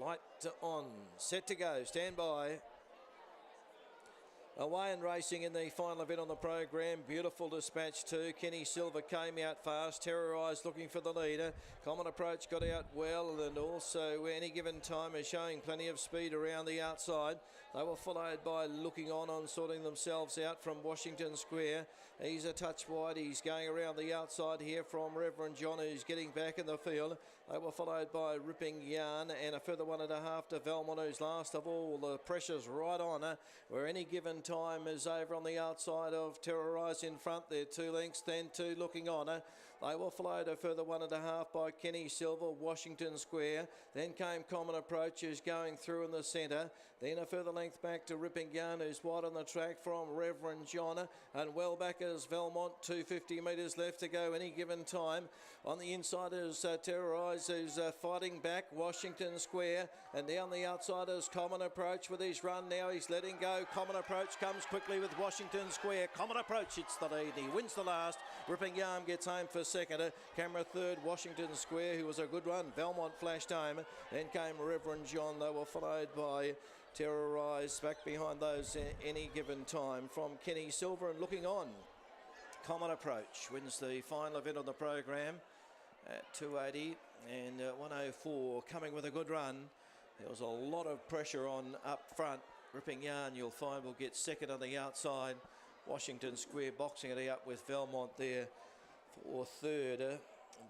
Light on, set to go, stand by. Away and racing in the final event on the program. Beautiful Dispatch 2. Kenny Silver came out fast. Terrorised looking for the leader. Common Approach got out well, and also Any Given Time is showing plenty of speed around the outside. They were followed by Looking On sorting themselves out from Washington Square. He's a touch wide. He's going around the outside here from Reverend John, who's getting back in the field. They were followed by Ripping Yarn and a further 1.5 to Velmont, who's last of all. The pressure's right on where Any Given Time is over on the outside of Terrorise in front there. 2 lengths, then 2 Looking On. They were followed a further 1.5 by Kenny Silver, Washington Square. Then came Common Approach, who's going through in the centre. Then a further length back to Ripping Yarn, who's wide on the track from Reverend John. And well back is Velmont, 250 metres left to go. Any Given Time. On the inside is Terrorise, who's fighting back Washington Square. And down the outside is Common Approach with his run now. He's letting go. Common Approach comes quickly with Washington Square. Common Approach hits the lead. He wins the last. Ripping Yarn gets home for second. Camera third. Washington Square, who was a good run. Velmont flashed home. Then came Reverend John. They were followed by Terrorise. Back behind those Any Given Time from Kenny Silver and Looking On. Common Approach wins the final event on the program at 280 and 104. Coming with a good run. There was a lot of pressure on up front. Ripping Yarn, you'll find, will get second on the outside. Washington Square boxing it out with Velmont there for third.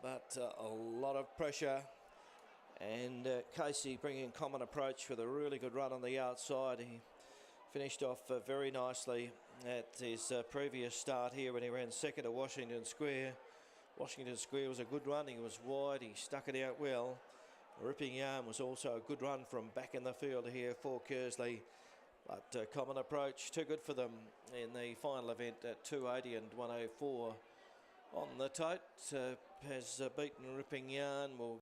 But a lot of pressure. And Casey bringing Common Approach with a really good run on the outside. He finished off very nicely at his previous start here when he ran second to Washington Square. Washington Square was a good run. He was wide. He stuck it out well. Ripping Yarn was also a good run from back in the field here for Kersley. But Common Approach, too good for them in the final event at 280 and 104 on the tote. Has beaten Ripping Yarn. Will